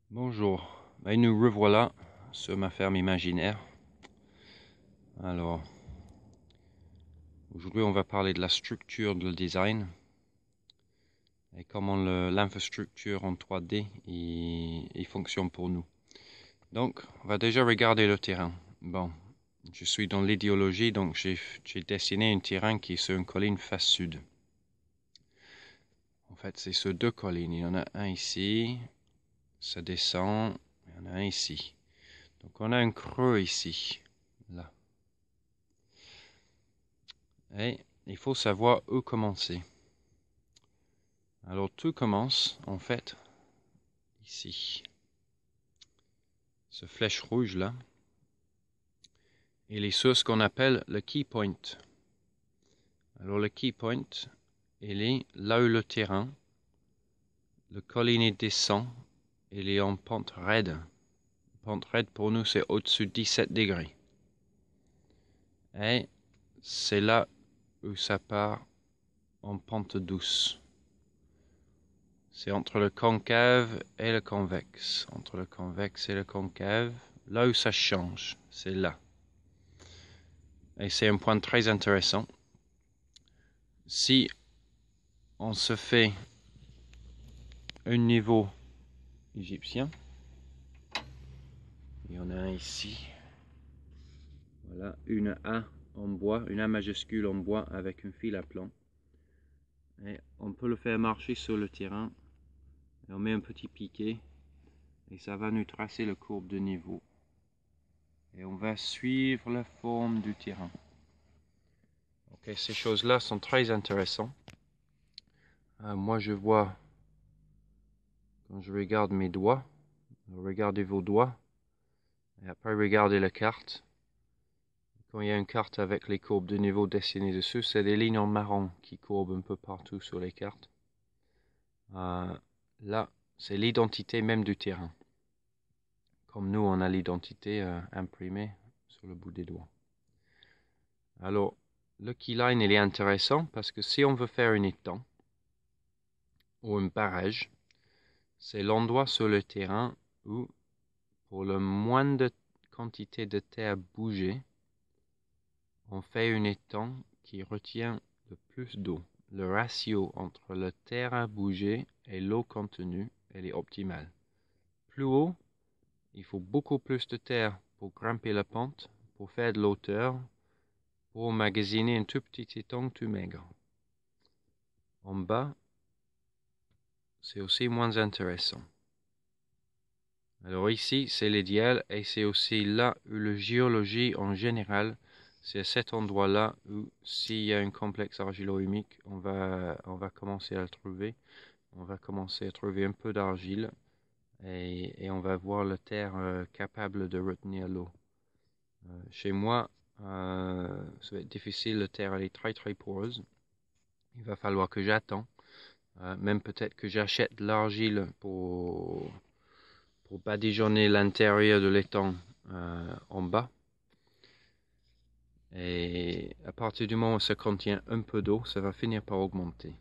Bonjour, nous revoilà sur ma ferme imaginaire. Alors, aujourd'hui on va parler de la structure de le design et comment l'infrastructure en 3D il fonctionne pour nous. Donc, on va déjà regarder le terrain. Bon, je suis dans l'idéologie, donc j'ai dessiné un terrain qui est sur une colline face sud. En fait, c'est sur deux collines. Il y en a un ici, ça descend, il y en a un ici. Donc on a un creux ici, là. Et il faut savoir où commencer. Alors tout commence en fait ici. Ce flèche rouge là. Il est sur ce qu'on appelle le key point. Alors le key point, il est là où le terrain, le collinet descend, il est en pente raide. Pente raide pour nous c'est au-dessus de 17 degrés. Et c'est là où ça part en pente douce. C'est entre le concave et le convexe. Entre le convexe et le concave, là où ça change, c'est là. Et c'est un point très intéressant. Si on se fait un niveau égyptien, il y en a un ici. Voilà, une A en bois, une A majuscule en bois avec un fil à plomb. Et on peut le faire marcher sur le terrain. Et on met un petit piquet et ça va nous tracer la courbe de niveau. Et on va suivre la forme du terrain. Ok, ces choses-là sont très intéressantes. Moi, je vois, quand je regarde mes doigts, regardez vos doigts, et après regardez la carte. Quand il y a une carte avec les courbes de niveau dessinées dessus, c'est des lignes en marron qui courbent un peu partout sur les cartes. Là, c'est l'identité même du terrain. Comme nous, on a l'identité imprimée sur le bout des doigts. Alors, le keyline, il est intéressant parce que si on veut faire un étang ou un barrage, c'est l'endroit sur le terrain où, pour le moindre quantité de terre bougée, on fait un étang qui retient le plus d'eau. Le ratio entre la terre à bouger et l'eau contenue, elle est optimale. Plus haut, il faut beaucoup plus de terre pour grimper la pente, pour faire de l'hauteur, pour emmagasiner un tout petit étang tout maigre. En bas, c'est aussi moins intéressant. Alors ici, c'est l'idéal et c'est aussi là où la géologie en général, c'est à cet endroit-là où s'il y a un complexe argilo-humique, on va commencer à le trouver. On va commencer à trouver un peu d'argile et on va voir la terre capable de retenir l'eau. Chez moi, ça va être difficile, la terre elle est très très poreuse. Il va falloir que j'attends, même peut-être que j'achète de l'argile pour badigeonner l'intérieur de l'étang en bas. Et à partir du moment où ça contient un peu d'eau, ça va finir par augmenter.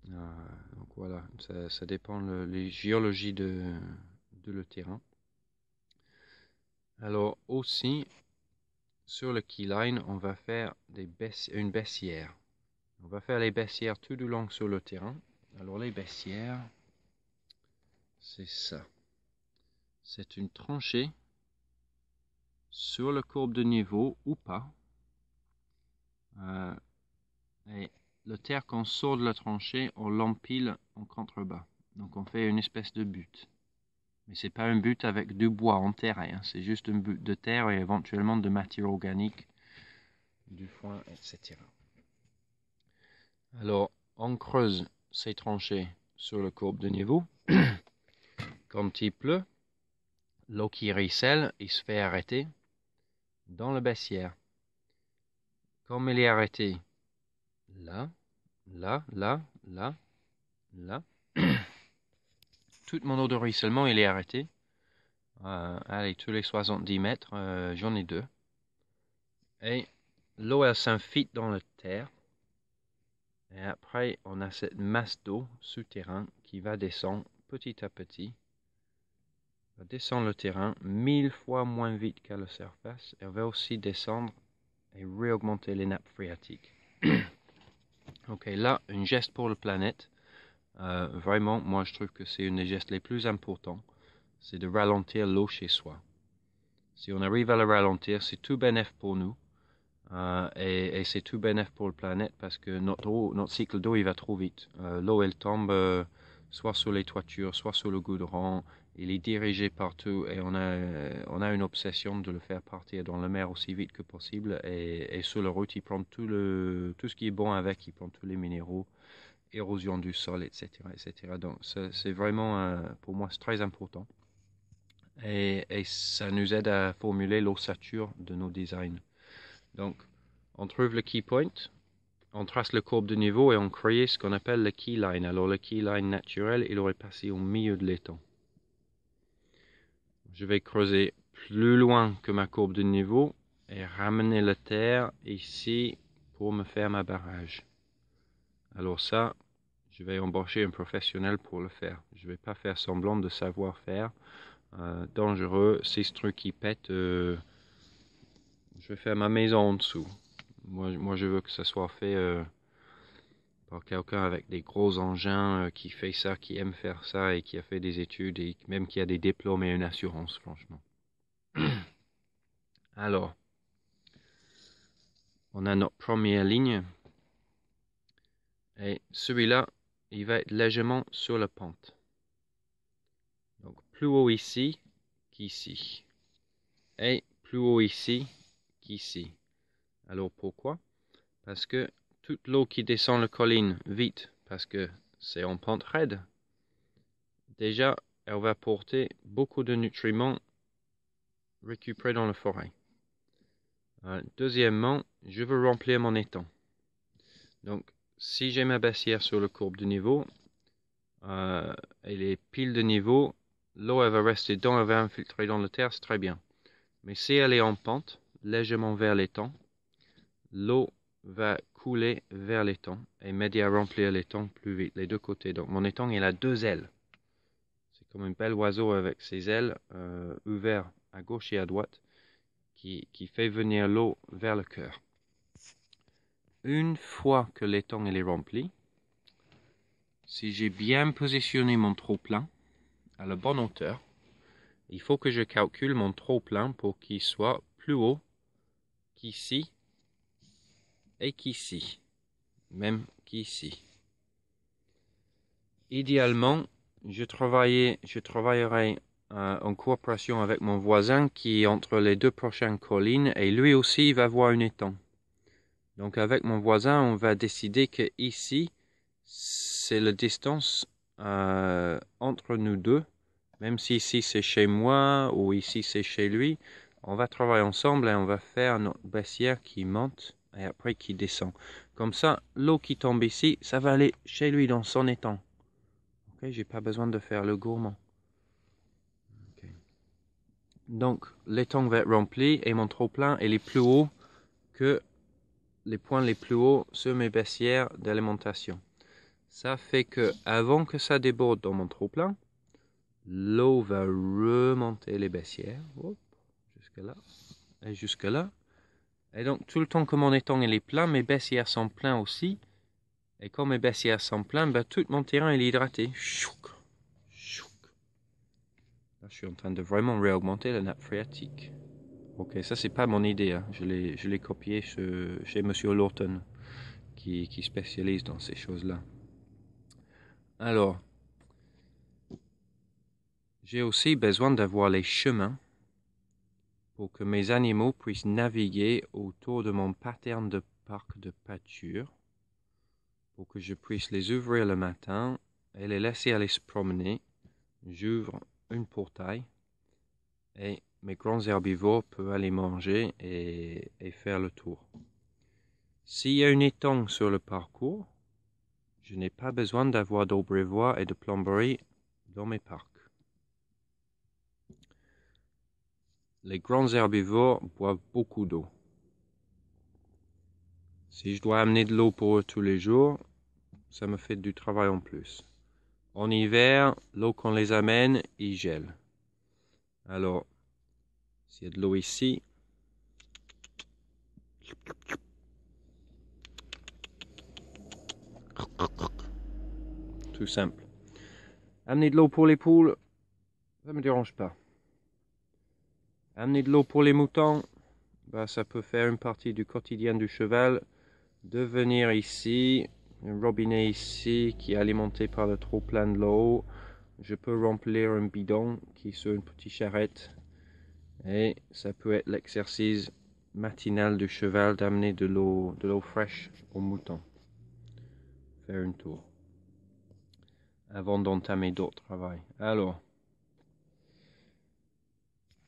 Donc voilà, ça dépend de la géologie de le terrain. Alors aussi, sur le keyline, on va faire une baissière. On va faire les baissières tout du long sur le terrain. Alors les baissières, c'est ça. C'est une tranchée sur la courbe de niveau ou pas. Et le terre qu'on sort de la tranchée, on l'empile en contrebas. Donc on fait une espèce de butte. Mais c'est pas un butte avec du bois enterré, hein. C'est juste une butte de terre et éventuellement de matière organique, du foin, etc. Alors on creuse ces tranchées sur la courbe de niveau. Quand il pleut, l'eau qui ruisselle, il se fait arrêter dans la baissière. Comme elle est arrêtée là, là, là, là, là, toute mon eau de ruissellement, il est arrêté. Allez, tous les 70 mètres, j'en ai deux. Et l'eau, elle s'infiltre dans la terre. Et après, on a cette masse d'eau souterraine qui va descendre petit à petit va descendre le terrain 1000 fois moins vite qu'à la surface. Elle va aussi descendre et réaugmenter les nappes phréatiques. Ok, là, un geste pour la planète. Vraiment, moi je trouve que c'est une des gestes les plus importants. C'est de ralentir l'eau chez soi. Si on arrive à le ralentir, c'est tout bénéf pour nous. Et c'est tout bénéf pour la planète parce que notre cycle d'eau il va trop vite. L'eau elle tombe soit sur les toitures, soit sur le goudron. Il est dirigé partout et on a une obsession de le faire partir dans la mer aussi vite que possible. Et sur la route, il prend tout ce qui est bon avec, il prend tous les minéraux, érosion du sol, etc. etc. Donc c'est vraiment, pour moi, c'est très important. Et ça nous aide à formuler l'ossature de nos designs. Donc, on trouve le key point, on trace le courbe de niveau et on crée ce qu'on appelle le key line. Alors, le key line naturel, il aurait passé au milieu de l'étang. Je vais creuser plus loin que ma courbe de niveau et ramener la terre ici pour me faire ma barrage. Alors ça, je vais embaucher un professionnel pour le faire. Je ne vais pas faire semblant de savoir faire. Dangereux, c'est ce truc qui pète. Je vais faire ma maison en dessous. Moi, je veux que ça soit fait par quelqu'un avec des gros engins qui fait ça, qui aime faire ça et qui a fait des études et même qui a des diplômes et une assurance, franchement. Alors, on a notre première ligne et celui-là, il va être légèrement sur la pente. Donc, plus haut ici qu'ici. Et plus haut ici qu'ici. Alors, pourquoi? Parce que toute l'eau qui descend la colline vite, parce que c'est en pente raide, déjà, elle va porter beaucoup de nutriments récupérés dans la forêt. Deuxièmement, je veux remplir mon étang. Donc, si j'ai ma baissière sur la courbe de niveau, elle est pile de niveau, l'eau elle va rester dedans, elle va infiltrer dans la terre, c'est très bien. Mais si elle est en pente, légèrement vers l'étang, l'eau va couler vers l'étang et m'aider à remplir l'étang plus vite, les deux côtés. Donc mon étang il a deux ailes. C'est comme un bel oiseau avec ses ailes ouvertes à gauche et à droite qui fait venir l'eau vers le cœur. Une fois que l'étang est rempli, si j'ai bien positionné mon trop-plein à la bonne hauteur, il faut que je calcule mon trop-plein pour qu'il soit plus haut qu'ici et qu'ici, même qu'ici. Idéalement, je travaillerai en coopération avec mon voisin qui est entre les deux prochaines collines et lui aussi va voir un étang. Donc avec mon voisin, on va décider que ici, c'est la distance entre nous deux. Même si ici c'est chez moi ou ici c'est chez lui, on va travailler ensemble et on va faire notre baissière qui monte et après qui descend. Comme ça, l'eau qui tombe ici, ça va aller chez lui dans son étang. Ok, j'ai pas besoin de faire le gourmand. Okay. Donc, l'étang va être rempli et mon trop-plein est plus haut que les points les plus hauts sur mes baissières d'alimentation. Ça fait que avant que ça déborde dans mon trop-plein, l'eau va remonter les baissières, jusque là, et jusque là. Et donc, tout le temps que mon étang est plein, mes baissières sont pleines aussi. Et quand mes baissières sont pleines, ben, tout mon terrain est hydraté. Chouk, chouk. Là, je suis en train de vraiment réaugmenter la nappe phréatique. Ok, ça, c'est pas mon idée. Hein. Je l'ai copié chez Monsieur Lawton, qui spécialise dans ces choses-là. Alors, j'ai aussi besoin d'avoir les chemins pour que mes animaux puissent naviguer autour de mon pattern de parc de pâture, pour que je puisse les ouvrir le matin et les laisser aller se promener. J'ouvre une portail et mes grands herbivores peuvent aller manger et faire le tour. S'il y a une étang sur le parcours, je n'ai pas besoin d'avoir d'abreuvoir et de plomberie dans mes parcs. Les grands herbivores boivent beaucoup d'eau. Si je dois amener de l'eau pour eux tous les jours, ça me fait du travail en plus. En hiver, l'eau qu'on les amène, ils gèlent. Alors, s'il y a de l'eau ici, tout simple. Amener de l'eau pour les poules, ça me dérange pas. Amener de l'eau pour les moutons, bah, ça peut faire une partie du quotidien du cheval. De venir ici, un robinet ici qui est alimenté par le trop-plein de l'eau. Je peux remplir un bidon qui est sur une petite charrette. Et ça peut être l'exercice matinal du cheval d'amener de l'eau fraîche aux moutons. Faire une tour. Avant d'entamer d'autres travaux. Alors,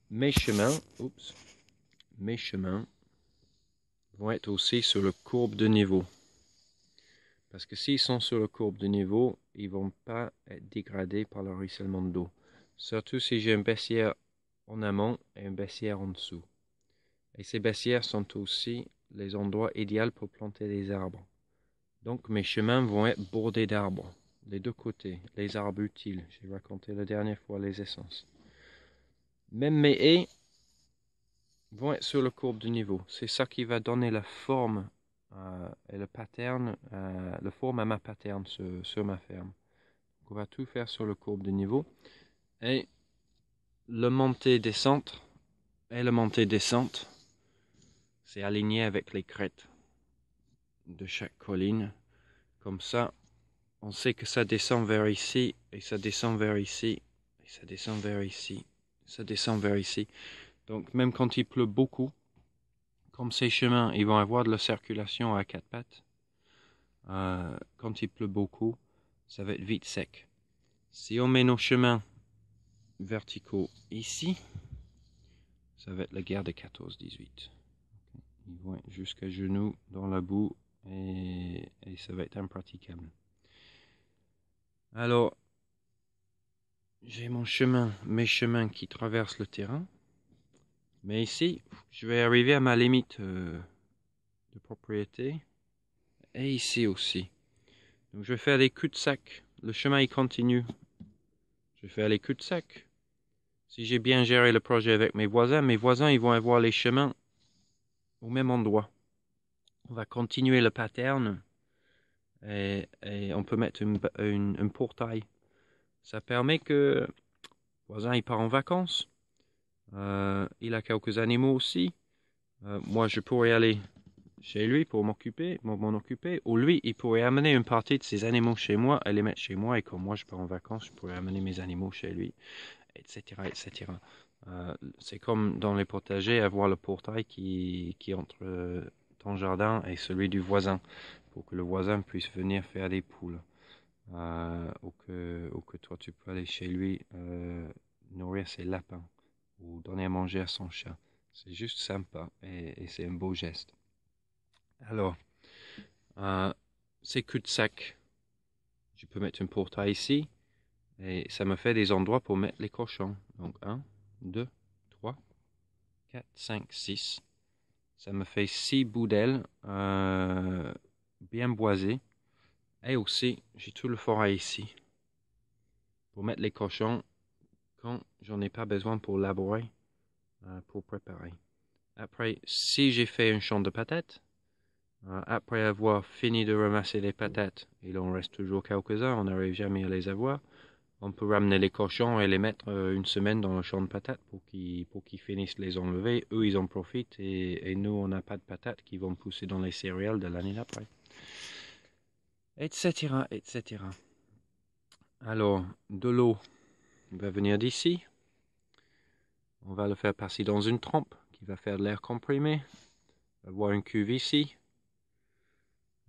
mes chemins vont être aussi sur le courbe de niveau. Parce que s'ils sont sur le courbe de niveau, ils ne vont pas être dégradés par le ruissellement d'eau. Surtout si j'ai une baissière en amont et une baissière en dessous. Et ces baissières sont aussi les endroits idéaux pour planter des arbres. Donc mes chemins vont être bordés d'arbres, les deux côtés, les arbres utiles. J'ai raconté la dernière fois les essences. Même mes haies vont être sur le courbe de niveau. C'est ça qui va donner la forme et le pattern, la forme à ma pattern sur ma ferme. Donc, on va tout faire sur le courbe de niveau. Et le montée-descente c'est aligné avec les crêtes de chaque colline. Comme ça, on sait que ça descend vers ici, et ça descend vers ici, et ça descend vers ici, ça descend vers ici. Donc même quand il pleut beaucoup, comme ces chemins, ils vont avoir de la circulation à quatre pattes. Quand il pleut beaucoup, ça va être vite sec. Si on met nos chemins verticaux ici, ça va être la guerre de 14-18. Ils vont être jusqu'à genoux dans la boue et ça va être impraticable. Alors, j'ai mes chemins qui traversent le terrain. Mais ici, je vais arriver à ma limite de propriété. Et ici aussi. Donc je vais faire des cul-de-sac. Le chemin il continue. Je vais faire les cul-de-sac. Si j'ai bien géré le projet avec mes voisins ils vont avoir les chemins au même endroit. On va continuer le pattern et on peut mettre un portail. Ça permet que le voisin il part en vacances. Il a quelques animaux aussi. Moi je pourrais aller chez lui pour m'en occuper, ou lui, il pourrait amener une partie de ses animaux chez moi et les mettre chez moi, et quand moi je pars en vacances, je pourrais amener mes animaux chez lui, etc., etc. C'est comme dans les potagers, avoir le portail qui est entre ton jardin et celui du voisin, pour que le voisin puisse venir faire des poules, ou que toi tu peux aller chez lui nourrir ses lapins, ou donner à manger à son chat. C'est juste sympa, et c'est un beau geste. Alors, c'est cul-de-sac. Je peux mettre un portail ici. Et ça me fait des endroits pour mettre les cochons. Donc 1, 2, 3, 4, 5, 6. Ça me fait 6 bouts d'ailes bien boisées. Et aussi, j'ai tout le forêt ici. Pour mettre les cochons quand j'en ai pas besoin pour labourer, pour préparer. Après, si j'ai fait un champ de patates, après avoir fini de ramasser les patates, il en reste toujours quelques-uns, on n'arrive jamais à les avoir. On peut ramener les cochons et les mettre une semaine dans le champ de patates pour qu'ils finissent de les enlever. Eux, ils en profitent et nous, on n'a pas de patates qui vont pousser dans les céréales de l'année d'après. Etc., etc. Alors, de l'eau va venir d'ici. On va le faire passer dans une trompe qui va faire de l'air comprimé. On va avoir une cuve ici.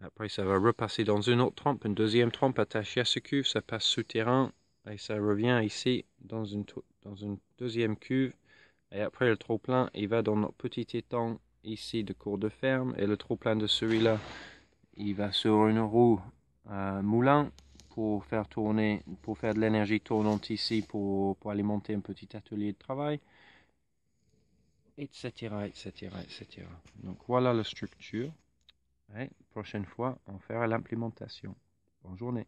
Après, ça va repasser dans une autre trompe, une deuxième trompe attachée à ce cuve. Ça passe souterrain et ça revient ici dans une deuxième cuve. Et après, le trop-plein, il va dans notre petit étang ici de cours de ferme. Et le trop-plein de celui-là, il va sur une roue moulin pour faire de l'énergie tournante ici pour alimenter un petit atelier de travail. Etc., etc., etc. Donc voilà la structure. Et prochaine fois, on fera l'implémentation. Bonne journée.